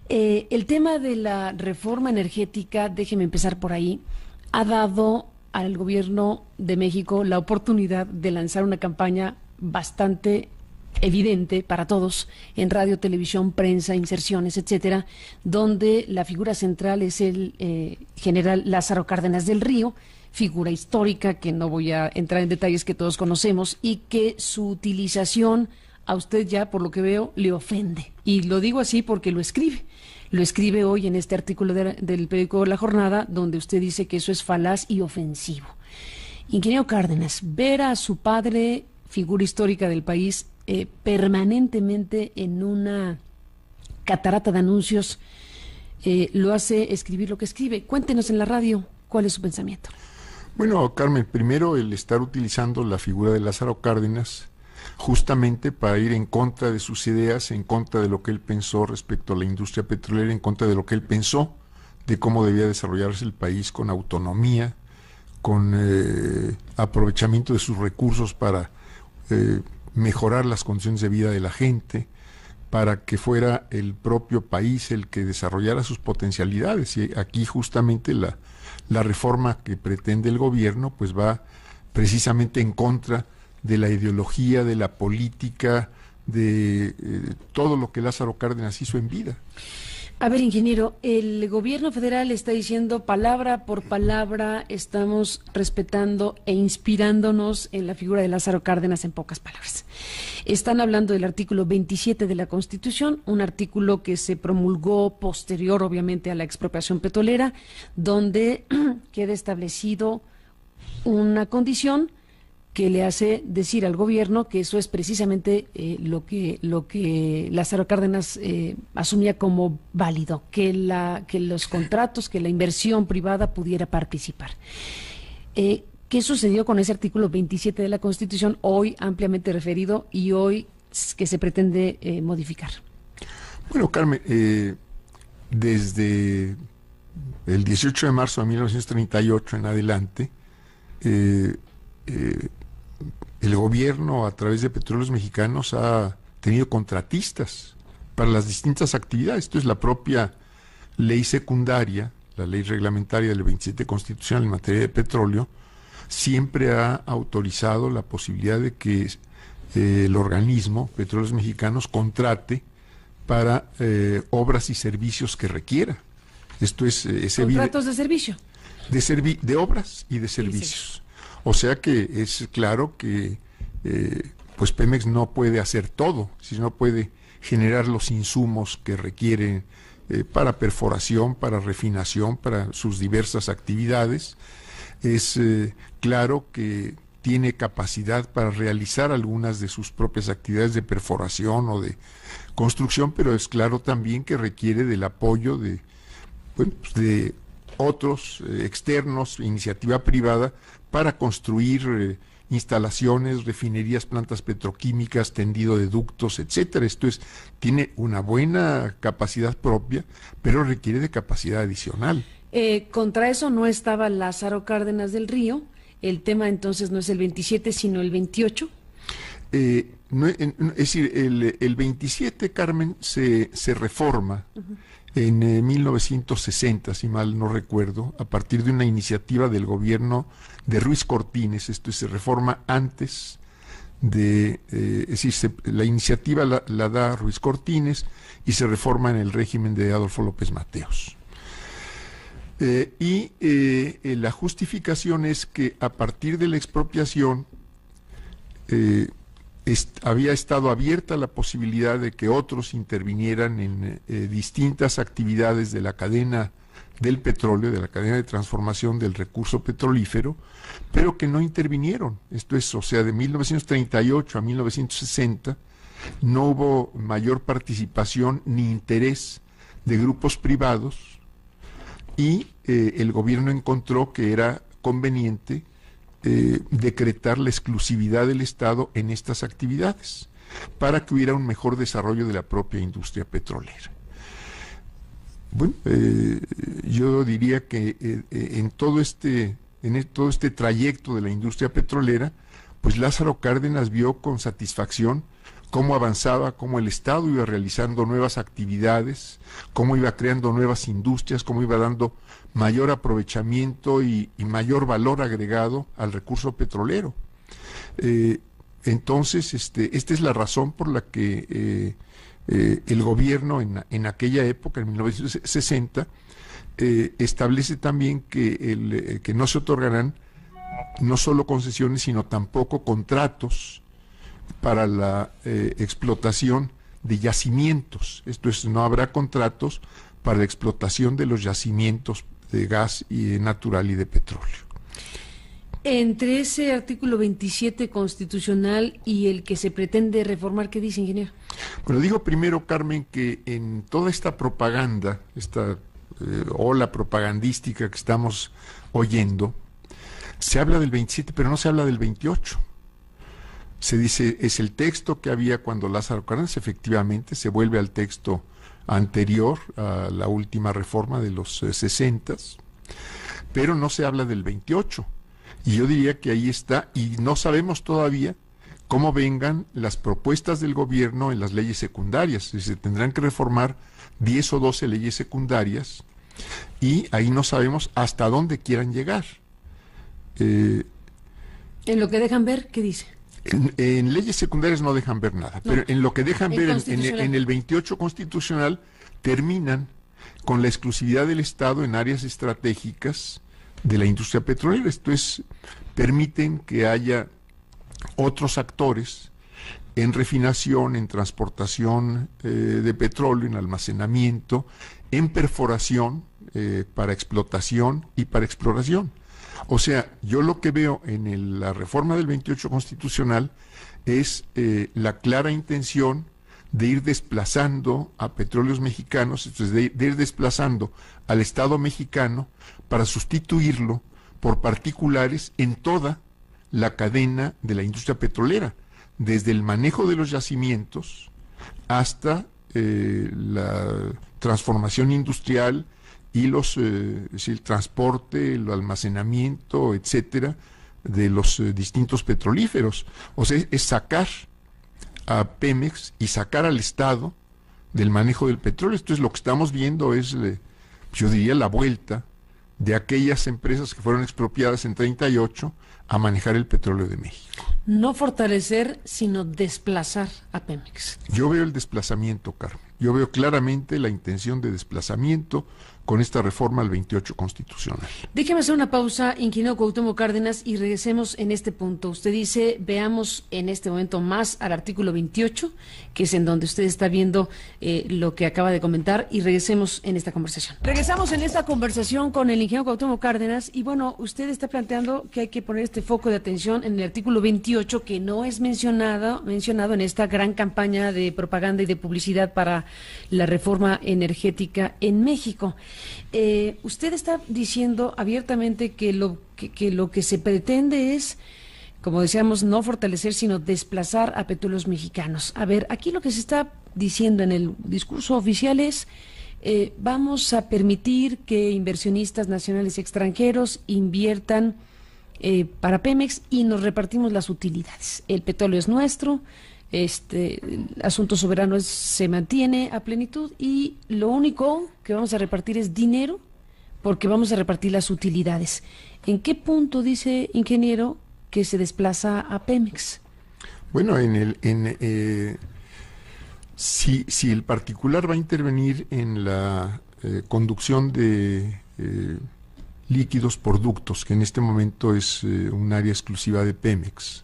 El tema de la reforma energética, déjeme empezar por ahí, ha dado al gobierno de México la oportunidad de lanzar una campaña bastante evidente para todos en radio, televisión, prensa, inserciones, etcétera, donde la figura central es el general Lázaro Cárdenas del Río, figura histórica que no voy a entrar en detalles, que todos conocemos, y que su utilización a usted ya, por lo que veo, le ofende. Y lo digo así porque lo escribe. Lo escribe hoy en este artículo del periódico La Jornada, donde usted dice que eso es falaz y ofensivo. Ingeniero Cárdenas, ver a su padre, figura histórica del país, permanentemente en una catarata de anuncios, lo hace escribir lo que escribe. Cuéntenos en la radio cuál es su pensamiento. Bueno, Carmen, primero el estar utilizando la figura de Lázaro Cárdenas justamente para ir en contra de sus ideas, en contra de lo que él pensó respecto a la industria petrolera, en contra de lo que él pensó de cómo debía desarrollarse el país con autonomía, con aprovechamiento de sus recursos para mejorar las condiciones de vida de la gente, para que fuera el propio país el que desarrollara sus potencialidades. Y aquí justamente la reforma que pretende el gobierno pues va precisamente en contra de la ideología, de la política, de todo lo que Lázaro Cárdenas hizo en vida. A ver, ingeniero, el gobierno federal está diciendo palabra por palabra, estamos respetando e inspirándonos en la figura de Lázaro Cárdenas, en pocas palabras. Están hablando del artículo 27 de la Constitución, un artículo que se promulgó posterior, obviamente, a la expropiación petrolera, donde queda establecido una condición que le hace decir al gobierno que eso es precisamente lo que Lázaro Cárdenas asumía como válido, que los contratos, que la inversión privada pudiera participar. ¿Qué sucedió con ese artículo 27 de la Constitución, hoy ampliamente referido y hoy que se pretende modificar? Bueno, Carmen, desde el 18 de marzo de 1938 en adelante, el gobierno a través de Petróleos Mexicanos ha tenido contratistas para las distintas actividades. Esto es la propia ley secundaria, la ley reglamentaria del 27 constitucional en materia de petróleo, siempre ha autorizado la posibilidad de que el organismo Petróleos Mexicanos contrate para obras y servicios que requiera. Esto es ¿contratos de servicio? De obras y de servicios. Sí. O sea que es claro que pues Pemex no puede hacer todo, si no puede generar los insumos que requiere para perforación, para refinación, para sus diversas actividades. Es claro que tiene capacidad para realizar algunas de sus propias actividades de perforación o de construcción, pero es claro también que requiere del apoyo de otros externos, iniciativa privada, para construir instalaciones, refinerías, plantas petroquímicas, tendido de ductos, etcétera. Esto tiene una buena capacidad propia, pero requiere de capacidad adicional. Contra eso no estaba Lázaro Cárdenas del Río. El tema entonces no es el 27, sino el 28. Es decir, el 27, Carmen, se reforma en 1960, si mal no recuerdo, a partir de una iniciativa del gobierno de Ruiz Cortines. Esto se reforma antes de, es decir, la iniciativa la da Ruiz Cortines y se reforma en el régimen de Adolfo López Mateos. La justificación es que a partir de la expropiación había estado abierta la posibilidad de que otros intervinieran en distintas actividades de la cadena del petróleo, de la cadena de transformación del recurso petrolífero, pero que no intervinieron. Esto es, o sea, de 1938 a 1960 no hubo mayor participación ni interés de grupos privados y el gobierno encontró que era conveniente decretar la exclusividad del Estado en estas actividades para que hubiera un mejor desarrollo de la propia industria petrolera. Bueno, yo diría que en todo este trayecto de la industria petrolera, pues Lázaro Cárdenas vio con satisfacción cómo avanzaba, cómo el Estado iba realizando nuevas actividades, cómo iba creando nuevas industrias, cómo iba dando mayor aprovechamiento y mayor valor agregado al recurso petrolero. Entonces, esta es la razón por la que el gobierno en aquella época, en 1960, establece también que no se otorgarán no solo concesiones, sino tampoco contratos para la explotación de yacimientos. Esto es, no habrá contratos para la explotación de los yacimientos de gas y natural y de petróleo. Entre ese artículo 27 constitucional y el que se pretende reformar, ¿qué dice, ingeniero? Bueno, digo primero, Carmen, que en toda esta propaganda, esta ola propagandística que estamos oyendo, se habla del 27, pero no se habla del 28. Se dice, es el texto que había cuando Lázaro Cárdenas, efectivamente, se vuelve al texto anterior a la última reforma de los 60s, pero no se habla del 28. Y yo diría que ahí está, y no sabemos todavía cómo vengan las propuestas del gobierno en las leyes secundarias. Se tendrán que reformar 10 o 12 leyes secundarias, y ahí no sabemos hasta dónde quieran llegar. En lo que dejan ver, ¿qué dice? En leyes secundarias no dejan ver nada, pero en lo que dejan ver en el 28 constitucional terminan con la exclusividad del Estado en áreas estratégicas de la industria petrolera. Esto es, permiten que haya otros actores en refinación, en transportación de petróleo, en almacenamiento, en perforación para explotación y para exploración. O sea, yo lo que veo en la reforma del 28 constitucional es la clara intención de ir desplazando a petróleos mexicanos, entonces de ir desplazando al Estado mexicano para sustituirlo por particulares en toda la cadena de la industria petrolera, desde el manejo de los yacimientos hasta la transformación industrial y el transporte, el almacenamiento, etcétera, de los distintos petrolíferos. O sea, es sacar a Pemex y sacar al Estado del manejo del petróleo. Esto es lo que estamos viendo, es, yo diría, la vuelta de aquellas empresas que fueron expropiadas en 38 a manejar el petróleo de México. No fortalecer, sino desplazar a Pemex. Yo veo el desplazamiento, Carmen. Yo veo claramente la intención de desplazamiento con esta reforma al 28 constitucional. Déjeme hacer una pausa, ingeniero Cuauhtémoc Cárdenas, y regresemos en este punto. Usted dice, veamos en este momento más al artículo 28, que es en donde usted está viendo lo que acaba de comentar, y regresemos en esta conversación. Regresamos en esta conversación con el ingeniero Cuauhtémoc Cárdenas, y bueno, usted está planteando que hay que poner este foco de atención en el artículo 28, que no es mencionado en esta gran campaña de propaganda y de publicidad para la reforma energética en México. Usted está diciendo abiertamente que lo que se pretende es, como decíamos, no fortalecer, sino desplazar a petróleos mexicanos. A ver, aquí lo que se está diciendo en el discurso oficial es, vamos a permitir que inversionistas nacionales y extranjeros inviertan para Pemex y nos repartimos las utilidades. El petróleo es nuestro. El asunto soberano se mantiene a plenitud y lo único que vamos a repartir es dinero, porque vamos a repartir las utilidades. ¿En qué punto dice, ingeniero, que se desplaza a Pemex? Bueno, si el particular va a intervenir en la conducción de líquidos por ductos, que en este momento es un área exclusiva de Pemex,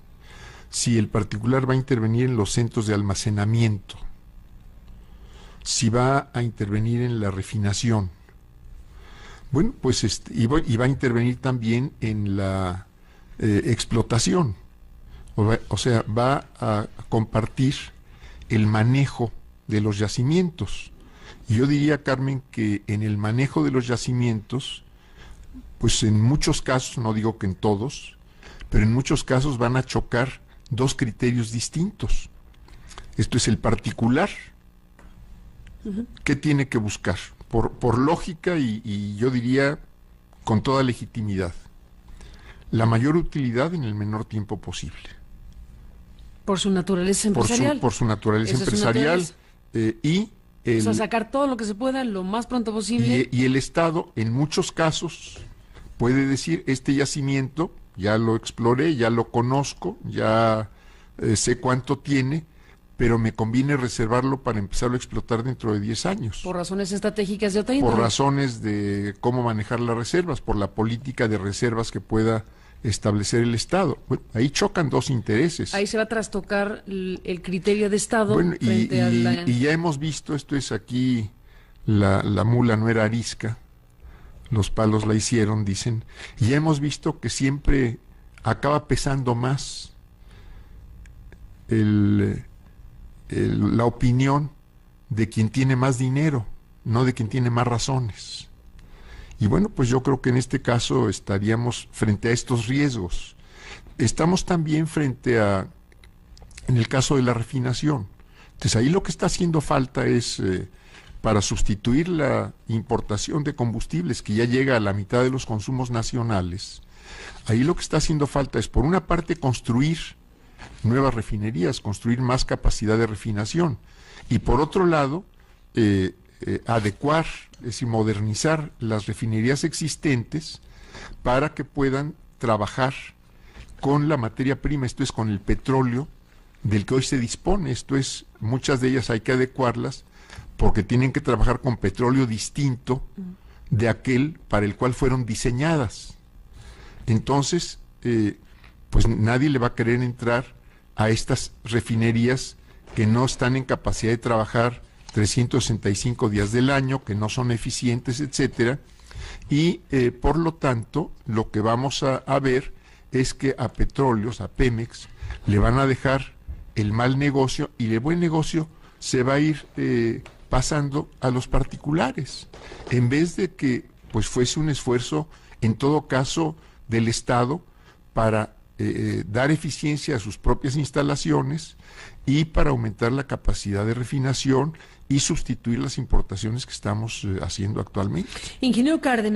si el particular va a intervenir en los centros de almacenamiento, si va a intervenir en la refinación, bueno, pues y va a intervenir también en la explotación, o sea, va a compartir el manejo de los yacimientos. Y yo diría, Carmen, que en el manejo de los yacimientos, pues en muchos casos, no digo que en todos, pero en muchos casos van a chocar dos criterios distintos. Esto es el particular. ¿Qué tiene que buscar? Por lógica y yo diría con toda legitimidad, la mayor utilidad en el menor tiempo posible. Por su naturaleza empresarial. Por su naturaleza Esa es su empresarial. naturaleza. Y O sea, sacar todo lo que se pueda lo más pronto posible. y el Estado, en muchos casos, puede decir, este yacimiento ya lo exploré, ya lo conozco, ya sé cuánto tiene, pero me conviene reservarlo para empezarlo a explotar dentro de 10 años. Por razones estratégicas de otra índole. Por razones de cómo manejar las reservas, por la política de reservas que pueda establecer el Estado. Bueno, ahí chocan dos intereses. Ahí se va a trastocar el criterio de Estado Bueno, frente a la... y ya hemos visto, esto es aquí, la mula no era arisca, los palos la hicieron, dicen, y ya hemos visto que siempre acaba pesando más la opinión de quien tiene más dinero, no de quien tiene más razones. Y bueno, pues yo creo que en este caso estaríamos frente a estos riesgos. Estamos también en el caso de la refinación. Entonces ahí lo que está haciendo falta es, para sustituir la importación de combustibles que ya llega a la mitad de los consumos nacionales, ahí lo que está haciendo falta es, por una parte, construir nuevas refinerías, construir más capacidad de refinación, y por otro lado, adecuar, es decir, modernizar las refinerías existentes para que puedan trabajar con la materia prima, esto es, con el petróleo del que hoy se dispone. Esto es, muchas de ellas hay que adecuarlas porque tienen que trabajar con petróleo distinto de aquel para el cual fueron diseñadas. Entonces, pues nadie le va a querer entrar a estas refinerías que no están en capacidad de trabajar 365 días del año, que no son eficientes, etcétera, y por lo tanto lo que vamos a ver es que a Petróleos, a Pemex, le van a dejar el mal negocio, y el buen negocio se va a ir pasando a los particulares, en vez de que pues fuese un esfuerzo, en todo caso, del Estado para dar eficiencia a sus propias instalaciones y para aumentar la capacidad de refinación y sustituir las importaciones que estamos haciendo actualmente. Ingeniero Cárdenas.